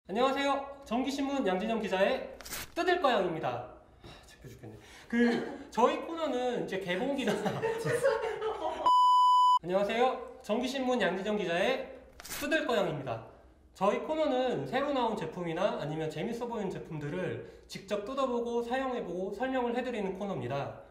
안녕하세요. 정기신문 양진영 기자의 뜯을거양입니다. 창피해 죽겠네. 저희 코너는 이제 개봉기나 안녕하세요. 정기신문 양진영 기자의 뜯을거양입니다. 저희 코너는 새로 나온 제품이나 아니면 재밌어 보이는 제품들을 직접 뜯어보고 사용해보고 설명을 해드리는 코너입니다.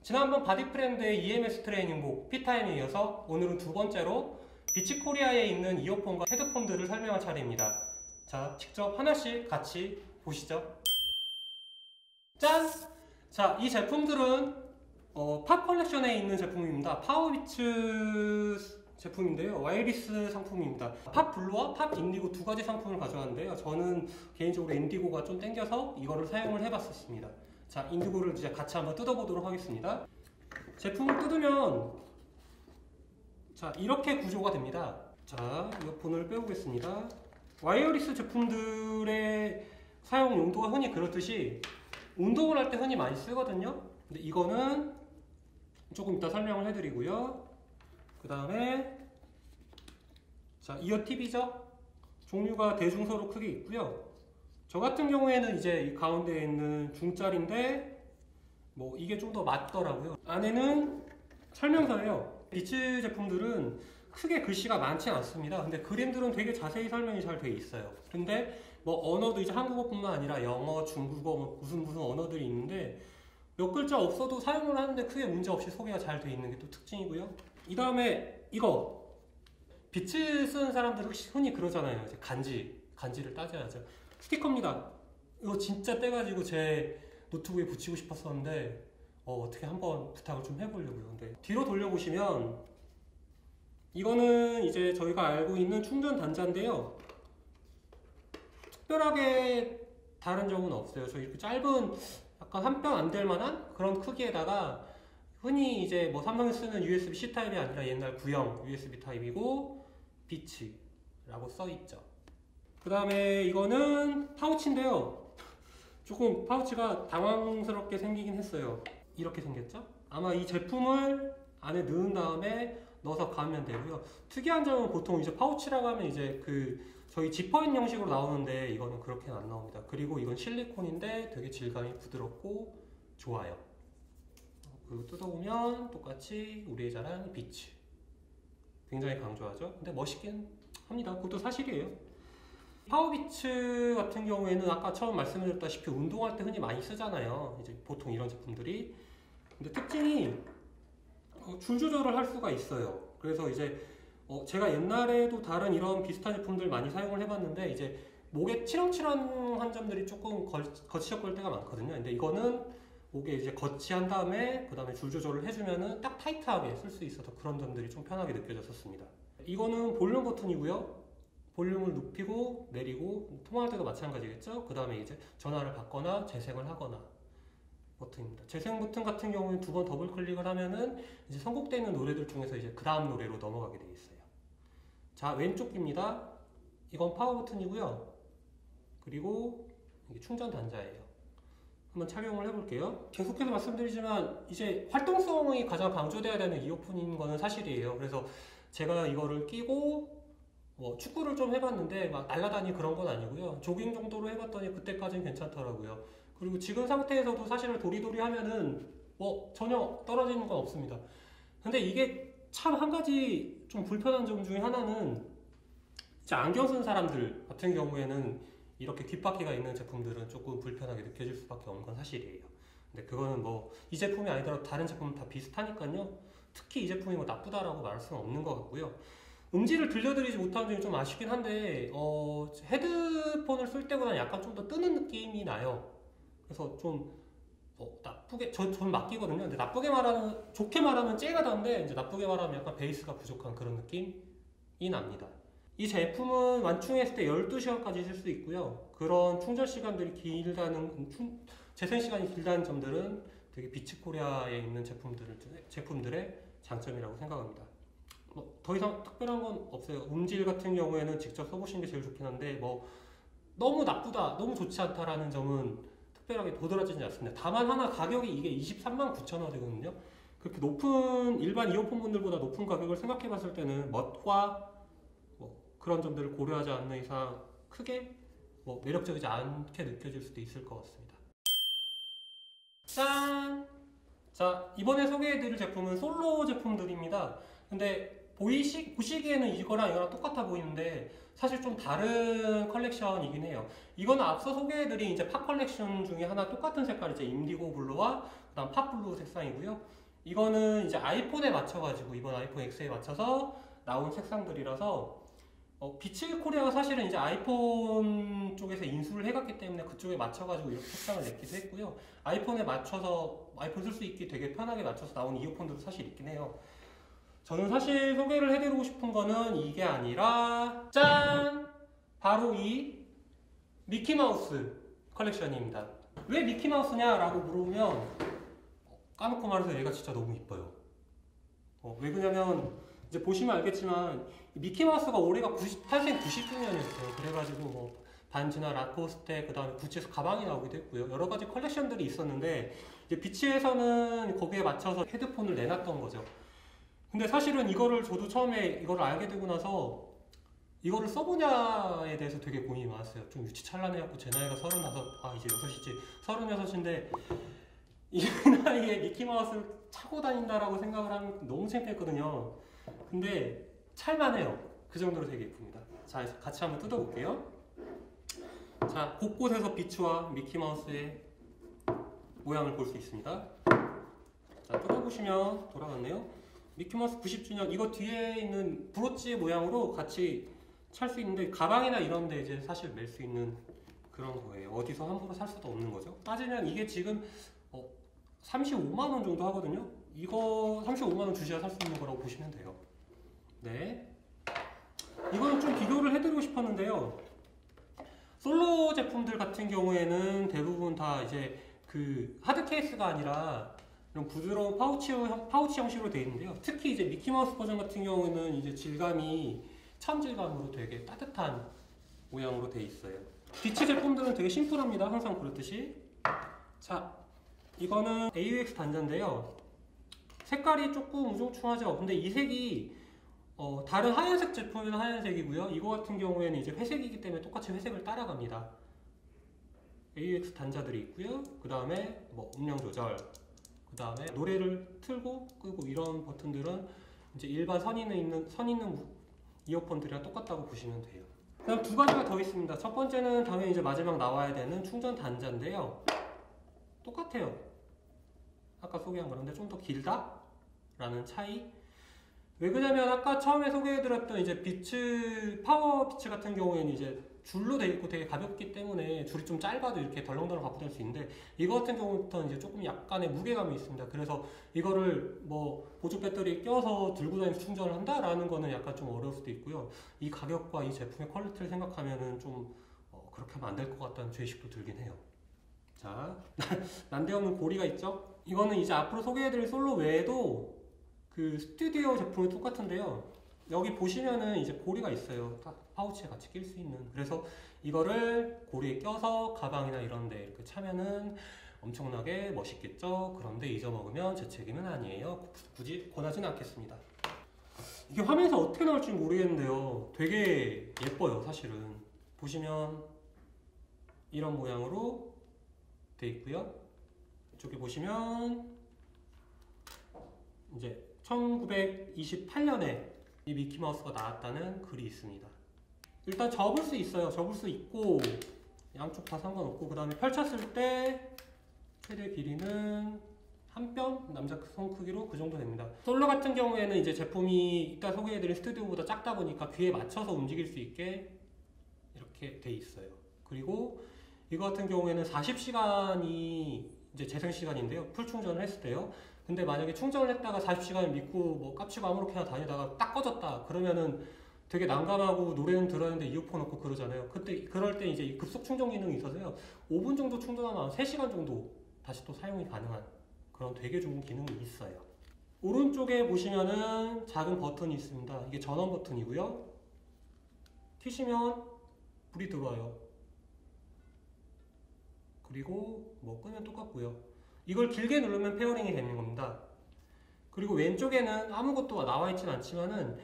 지난번 바디프렌드의 EMS 트레이닝복 피타임에 이어서 오늘은 두 번째로 비치코리아에 있는 이어폰과 헤드폰들을 설명할 차례입니다. 자, 직접 하나씩 같이 보시죠. 짠! 자, 이 제품들은 팝 컬렉션에 있는 제품입니다. 파워비츠 제품인데요. 와이리스 상품입니다. 팝 블루와 팝 인디고 두 가지 상품을 가져왔는데요. 저는 개인적으로 인디고가 좀 땡겨서 이거를 사용을 해봤었습니다. 자, 인디고를 이제 같이 한번 뜯어보도록 하겠습니다. 제품을 뜯으면 자, 이렇게 구조가 됩니다. 자, 이어폰을 빼보겠습니다. 와이어리스 제품들의 사용 용도가 흔히 그렇듯이 운동을 할 때 흔히 많이 쓰거든요. 근데 이거는 조금 이따 설명을 해드리고요. 그 다음에 자, 이어 팁이죠. 종류가 대중소로 크게 있고요. 저 같은 경우에는 이제 이 가운데에 있는 중짜리인데 뭐 이게 좀 더 맞더라고요. 안에는 설명서예요. 비츠 제품들은 크게 글씨가 많지 않습니다. 근데 그림들은 되게 자세히 설명이 잘 돼 있어요. 근데 뭐 언어도 이제 한국어뿐만 아니라 영어, 중국어, 뭐 무슨 언어들이 있는데 몇 글자 없어도 사용을 하는데 크게 문제 없이 소개가 잘 돼 있는 게 또 특징이고요. 이 다음에 이거 비츠 쓰는 사람들은 흔히 그러잖아요. 이제 간지를 따져야죠. 스티커입니다. 이거 진짜 떼가지고 제 노트북에 붙이고 싶었었는데 어떻게 한번 부탁을 좀 해보려고요. 근데 뒤로 돌려보시면 이거는 이제 저희가 알고 있는 충전 단자인데요. 특별하게 다른 점은 없어요. 저 이렇게 짧은 약간 한 뼘 안 될 만한 그런 크기에다가 흔히 이제 뭐 삼성이 쓰는 USB-C 타입이 아니라 옛날 구형 USB 타입이고 비치라고 써있죠. 그 다음에 이거는 파우치인데요. 조금 파우치가 당황스럽게 생기긴 했어요. 이렇게 생겼죠? 아마 이 제품을 안에 넣은 다음에 넣어서 가면 되고요. 특이한 점은 보통 이제 파우치라고 하면 이제 저희 지퍼인 형식으로 나오는데 이거는 그렇게는 안 나옵니다. 그리고 이건 실리콘인데 되게 질감이 부드럽고 좋아요. 그리고 뜯어보면 똑같이 우리의 자랑 비치. 굉장히 강조하죠. 근데 멋있긴 합니다. 그것도 사실이에요. 파워비츠 같은 경우에는 아까 처음 말씀드렸다시피 운동할 때 흔히 많이 쓰잖아요. 이제 보통 이런 제품들이. 근데 특징이 줄 조절을 할 수가 있어요. 그래서 이제 제가 옛날에도 다른 이런 비슷한 제품들 많이 사용을 해봤는데 이제 목에 치렁치렁한 점들이 조금 거치적거릴 때가 많거든요. 근데 이거는 목에 이제 거치한 다음에 그 다음에 줄 조절을 해주면은 딱 타이트하게 쓸 수 있어서 그런 점들이 좀 편하게 느껴졌었습니다. 이거는 볼륨 버튼이고요. 볼륨을 높이고 내리고 통화할 때도 마찬가지겠죠. 그 다음에 이제 전화를 받거나 재생을 하거나 버튼입니다. 재생 버튼 같은 경우는 두 번 더블 클릭을 하면은 이제 선곡되어 있는 노래들 중에서 이제 그 다음 노래로 넘어가게 되어 있어요. 자, 왼쪽 귀입니다. 이건 파워 버튼이고요. 그리고 이게 충전 단자예요. 한번 착용을 해볼게요. 계속해서 말씀드리지만 이제 활동성이 가장 강조돼야 되는 이어폰인 거는 사실이에요. 그래서 제가 이거를 끼고 축구를 좀 해봤는데 막 날아다니 그런 건 아니고요. 조깅 정도로 해봤더니 그때까지는 괜찮더라고요. 그리고 지금 상태에서도 사실은 도리도리 하면은 전혀 떨어지는 건 없습니다. 근데 이게 참 한 가지 좀 불편한 점 중에 하나는 이제 안경 쓴 사람들 같은 경우에는 이렇게 귓바퀴가 있는 제품들은 조금 불편하게 느껴질 수밖에 없는 건 사실이에요. 근데 그거는 이 제품이 아니더라도 다른 제품은 다 비슷하니까요. 특히 이 제품이 나쁘다라고 말할 수는 없는 것 같고요. 음질을 들려드리지 못하는 점이 좀 아쉽긴 한데 헤드폰을 쓸 때보다는 약간 좀 더 뜨는 느낌이 나요. 그래서 좀 나쁘게 저는 맡기거든요. 근데 좋게 말하면 째가 단데 이제 나쁘게 말하면 약간 베이스가 부족한 그런 느낌이 납니다. 이 제품은 완충했을 때 12시간까지 쓸 수 있고요. 그런 충전 시간들이 재생 시간이 길다는 점들은 되게 비치코리아에 있는 제품들의 장점이라고 생각합니다. 더 이상 특별한 건 없어요. 음질 같은 경우에는 직접 써보시는 게 제일 좋긴 한데 너무 나쁘다, 너무 좋지 않다라는 점은 특별하게 도드라지지 않습니다. 다만 하나 가격이 이게 239,000원이거든요. 그렇게 높은 일반 이어폰 분들보다 높은 가격을 생각해 봤을 때는 멋과 그런 점들을 고려하지 않는 이상 크게 뭐 매력적이지 않게 느껴질 수도 있을 것 같습니다. 짠! 자, 이번에 소개해드릴 제품은 솔로 제품들입니다. 근데 보시기에는 이거랑 똑같아 보이는데 사실 좀 다른 컬렉션이긴 해요. 이거는 앞서 소개해드린 이제 팝 컬렉션 중에 하나 똑같은 색깔이죠. 인디고 블루와 그다음 팝 블루 색상이고요. 이거는 이제 아이폰에 맞춰가지고 이번 아이폰 X에 맞춰서 나온 색상들이라서 비치 코리아가 사실은 이제 아이폰 쪽에서 인수를 해갔기 때문에 그쪽에 맞춰가지고 이렇게 색상을 냈기도 했고요. 아이폰에 맞춰서 아이폰 쓸 수 있게 되게 편하게 맞춰서 나온 이어폰들도 사실 있긴 해요. 저는 사실 소개를 해드리고 싶은 거는 이게 아니라 짠! 바로 이 미키마우스 컬렉션입니다. 왜 미키마우스냐라고 물어보면 까놓고 말해서 얘가 진짜 너무 이뻐요. 왜 그러냐면 이제 보시면 알겠지만 미키마우스가 올해가 탄생 90주년이었어요. 그래가지고 뭐 반지나 라코스테 그 다음에 구찌에서 가방이 나오기도 했고요. 여러 가지 컬렉션들이 있었는데 이제 비치에서는 거기에 맞춰서 헤드폰을 내놨던 거죠. 근데 사실은 이거를 저도 처음에 이거를 알게 되고 나서 이거를 써보냐에 대해서 되게 고민이 많았어요. 좀 유치찬란해갖고 제 나이가 35, 이제 6이지 36인데 이 나이에 미키마우스를 차고 다닌다라고 생각을 하면 너무 창피했거든요. 근데 찰만해요. 그 정도로 되게 예쁩니다. 자, 같이 한번 뜯어볼게요. 자, 곳곳에서 비추와 미키마우스의 모양을 볼 수 있습니다. 자, 뜯어보시면 돌아갔네요. 미키마우스 90주년 이거 뒤에 있는 브로치 모양으로 같이 찰 수 있는데 가방이나 이런 데 이제 사실 멜 수 있는 그런 거예요. 어디서 함부로 살 수도 없는 거죠. 따지면 이게 지금 35만원 정도 하거든요. 이거 35만원 주셔야 살 수 있는 거라고 보시면 돼요. 네. 이거는 좀 비교를 해드리고 싶었는데요. 솔로 제품들 같은 경우에는 대부분 다 이제 그 하드 케이스가 아니라 이런 부드러운 파우치 형식으로 되어 있는데요. 특히 이제 미키마우스 버전 같은 경우에는 이제 질감이 천질감으로 되게 따뜻한 모양으로 되어 있어요. 비치 제품들은 되게 심플합니다. 항상 그렇듯이. 자, 이거는 AUX 단자인데요. 색깔이 조금 우중충하죠. 근데 이 색이 다른 하얀색 제품에는 하얀색이고요. 이거 같은 경우에는 이제 회색이기 때문에 똑같이 회색을 따라갑니다. AUX 단자들이 있고요. 그 다음에 뭐 음량 조절, 그 다음에 노래를 틀고 끄고 이런 버튼들은 이제 일반 선 있는 이어폰들이랑 똑같다고 보시면 돼요. 그 다음 두 가지가 더 있습니다. 첫 번째는 당연히 이제 마지막 나와야 되는 충전 단자인데요. 똑같아요. 아까 소개한 거는데 좀 더 길다? 라는 차이. 왜 그러냐면 아까 처음에 소개해드렸던 이제 파워 비츠 같은 경우에는 이제 줄로 되어 있고 되게 가볍기 때문에 줄이 좀 짧아도 이렇게 덜렁덜렁 갖고 다닐 수 있는데 이거 같은 경우부터는 이제 조금 약간의 무게감이 있습니다. 그래서 이거를 뭐 보조 배터리에 껴서 들고 다니면서 충전을 한다라는 거는 약간 좀 어려울 수도 있고요. 이 가격과 이 제품의 퀄리티를 생각하면은 좀 그렇게 하면 안 될 것 같다는 죄의식도 들긴 해요. 자, 난데없는 고리가 있죠? 이거는 이제 앞으로 소개해드릴 솔로 외에도 그 스튜디오 제품이 똑같은데요. 여기 보시면은 이제 고리가 있어요. 파우치에 같이 낄 수 있는. 그래서 이거를 고리에 껴서 가방이나 이런 데 이렇게 차면은 엄청나게 멋있겠죠? 그런데 잊어먹으면 제 책임은 아니에요. 굳이 권하지는 않겠습니다. 이게 화면에서 어떻게 나올지 모르겠는데요. 되게 예뻐요, 사실은. 보시면 이런 모양으로 돼 있고요. 이쪽에 보시면 이제 1928년에 이 미키마우스가 나왔다는 글이 있습니다. 일단 접을 수 있어요. 접을 수 있고 양쪽 다 상관없고 그 다음에 펼쳤을 때 최대 길이는 한 뼘 남자 손 크기로 그 정도 됩니다. 솔로 같은 경우에는 이제 제품이 이따 소개해드린 스튜디오보다 작다 보니까 귀에 맞춰서 움직일 수 있게 이렇게 돼 있어요. 그리고 이거 같은 경우에는 40시간이 이제 재생 시간인데요. 풀 충전을 했을 때요. 근데 만약에 충전을 했다가 40시간을 믿고 뭐 깝치고 아무렇게나 다니다가 딱 꺼졌다 그러면은 되게 난감하고 노래는 들었는데 이어폰 없고 그러잖아요. 그럴 때 이제 급속 충전 기능이 있어서요. 5분 정도 충전하면 3시간 정도 다시 또 사용이 가능한 그런 되게 좋은 기능이 있어요. 오른쪽에 보시면은 작은 버튼이 있습니다. 이게 전원 버튼이고요. 튀시면 불이 들어와요. 그리고 뭐 끄면 똑같고요. 이걸 길게 누르면 페어링이 되는 겁니다. 그리고 왼쪽에는 아무것도 나와 있진 않지만은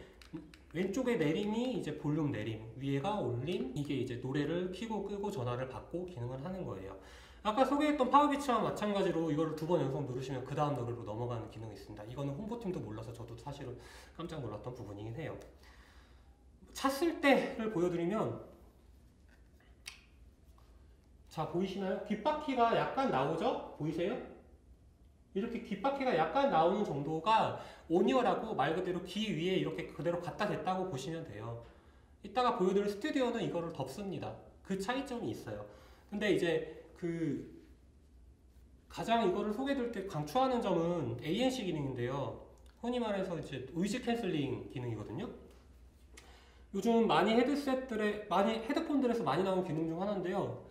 왼쪽에 내림이 이제 볼륨 내림, 위에가 올림, 이게 이제 노래를 켜고 끄고 전화를 받고 기능을 하는 거예요. 아까 소개했던 파워비치와 마찬가지로 이거를 2번 연속 누르시면 그 다음 노래로 넘어가는 기능이 있습니다. 이거는 홍보팀도 몰라서 저도 사실은 깜짝 놀랐던 부분이긴 해요. 찼을 때를 보여드리면, 자 보이시나요? 귓바퀴가 약간 나오죠? 보이세요? 이렇게 귓바퀴가 약간 나오는 정도가 온이어라고 말 그대로 귀 위에 이렇게 그대로 갖다 댔다고 보시면 돼요. 이따가 보여드릴 스튜디오는 이거를 덮습니다. 그 차이점이 있어요. 근데 이제 가장 이거를 소개드릴 때 강추하는 점은 ANC 기능인데요. 흔히 말해서 이제 노이즈 캔슬링 기능이거든요. 요즘 많이 헤드폰들에서 많이 나오는 기능 중 하나인데요.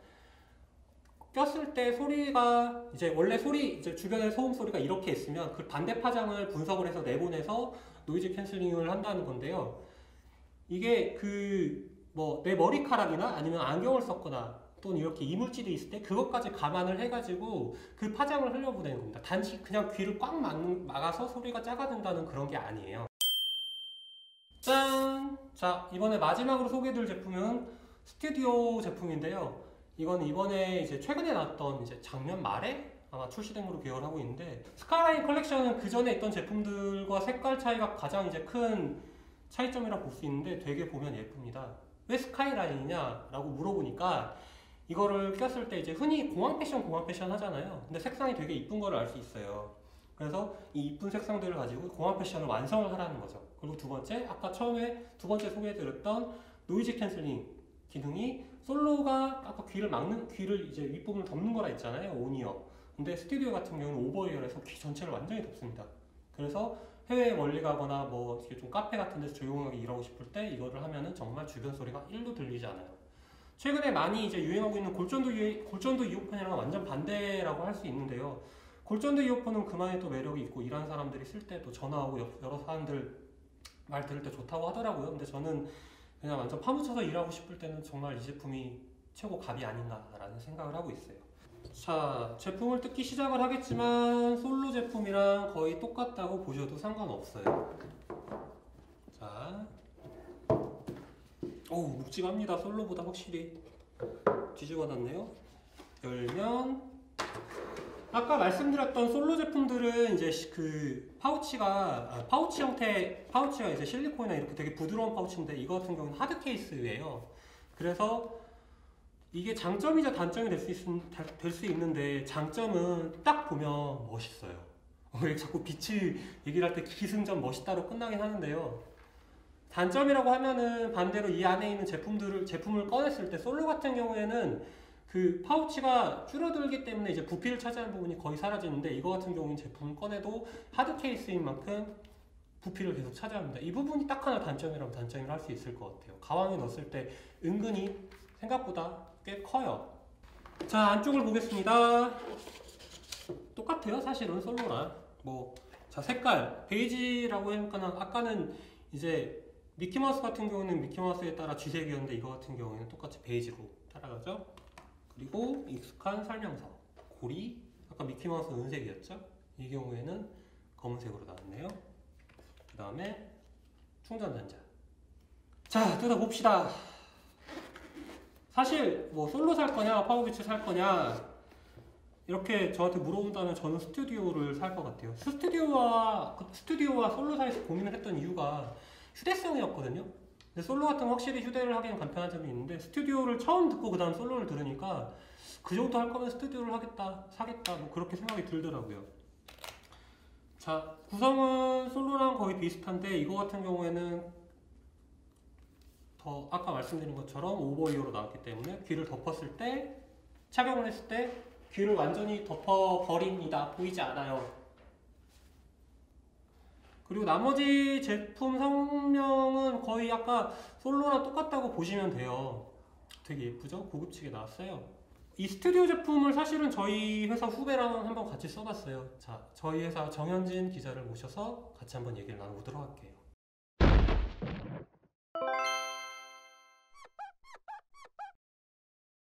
꼈을 때 소리가 이제 원래 이제 주변의 소음 소리가 이렇게 있으면 그 반대 파장을 분석을 해서 내보내서 노이즈 캔슬링을 한다는 건데요. 이게 내 머리카락이나 아니면 안경을 썼거나 또는 이렇게 이물질이 있을 때 그것까지 감안을 해가지고 그 파장을 흘려보내는 겁니다. 단지 그냥 귀를 꽉 막아서 소리가 작아진다는 그런 게 아니에요. 짠! 자, 이번에 마지막으로 소개해드릴 제품은 스튜디오 제품인데요. 이건 이번에 이제 최근에 나왔던 이제 작년 말에 아마 출시된 걸로 기억을 하고 있는데, 스카이라인 컬렉션은 그 전에 있던 제품들과 색깔 차이가 가장 이제 큰 차이점이라고 볼 수 있는데 되게 보면 예쁩니다. 왜 스카이라인이냐 라고 물어보니까 이거를 꼈을 때 이제 흔히 공항 패션 하잖아요. 근데 색상이 되게 이쁜 거를 알 수 있어요. 그래서 이 이쁜 색상들을 가지고 공항 패션을 완성을 하라는 거죠. 그리고 두 번째, 아까 처음에 두 번째 소개해드렸던 노이즈 캔슬링 기능이 솔로가 아까 귀를 이제 윗부분을 덮는 거라 했잖아요. 온이어. 근데 스튜디오 같은 경우는 오버이어에서 귀 전체를 완전히 덮습니다. 그래서 해외에 멀리 가거나 뭐 좀 카페 같은 데서 조용하게 일하고 싶을 때 이거를 하면은 정말 주변 소리가 1도 들리지 않아요. 최근에 많이 이제 유행하고 있는 골전도 이어폰이랑 완전 반대라고 할 수 있는데요. 골전도 이어폰은 그만의 또 매력이 있고 일하는 사람들이 쓸 때 또 전화하고 여러 사람들 말 들을 때 좋다고 하더라고요. 근데 저는 그냥 완전 파묻혀서 일하고 싶을 때는 정말 이 제품이 최고 갑이 아닌가라는 생각을 하고 있어요. 자, 제품을 뜯기 시작을 하겠지만 솔로 제품이랑 거의 똑같다고 보셔도 상관없어요. 자, 묵직합니다. 솔로보다 확실히 뒤집어 놨네요. 열면 아까 말씀드렸던 솔로 제품들은 이제 파우치가 이제 실리콘이나 이렇게 되게 부드러운 파우치인데 이거 같은 경우는 하드 케이스예요. 그래서 이게 장점이자 단점이 될 수 있는데, 장점은 딱 보면 멋있어요. 자꾸 빛이 얘기를 할 때 기승전 멋있다로 끝나긴 하는데요. 단점이라고 하면은 반대로 이 안에 있는 제품을 꺼냈을 때 솔로 같은 경우에는 그 파우치가 줄어들기 때문에 이제 부피를 차지하는 부분이 거의 사라지는데, 이거 같은 경우는 제품을 꺼내도 하드 케이스인 만큼 부피를 계속 차지합니다. 이 부분이 딱 하나 단점이라면 단점이라 할 수 있을 것 같아요. 가방에 넣었을 때 은근히 생각보다 꽤 커요. 자, 안쪽을 보겠습니다. 똑같아요. 사실은 솔로랑 자, 색깔 베이지라고 하니까 아까는 이제 미키마우스 같은 경우는 미키마우스에 따라 쥐색이었는데 이거 같은 경우에는 똑같이 베이지로 따라가죠. 그리고 익숙한 설명서, 고리, 아까 미키마우스는 은색이었죠. 이 경우에는 검은색으로 나왔네요. 그 다음에 충전단자. 자, 뜯어봅시다. 사실 솔로 살 거냐 파워비치 살 거냐 이렇게 저한테 물어본다면 저는 스튜디오를 살 것 같아요. 스튜디오와 솔로 사이에서 고민을 했던 이유가 휴대성이었거든요. 근데 솔로 같은 건 확실히 휴대를 하기엔 간편한 점이 있는데, 스튜디오를 처음 듣고 그 다음 솔로를 들으니까 그 정도 할 거면 스튜디오를 사겠다 그렇게 생각이 들더라고요. 자, 구성은 솔로랑 거의 비슷한데 이거 같은 경우에는 더 아까 말씀드린 것처럼 오버이어로 나왔기 때문에 귀를 덮었을 때, 착용을 했을 때 귀를 완전히 덮어버립니다. 보이지 않아요. 그리고 나머지 제품 성명은 거의 아까 솔로랑 똑같다고 보시면 돼요. 되게 예쁘죠? 고급지게 나왔어요. 이 스튜디오 제품을 사실은 저희 회사 후배랑 한번 같이 써봤어요. 자, 저희 회사 정현진 기자를 모셔서 같이 한번 얘기를 나눠보도록 할게요.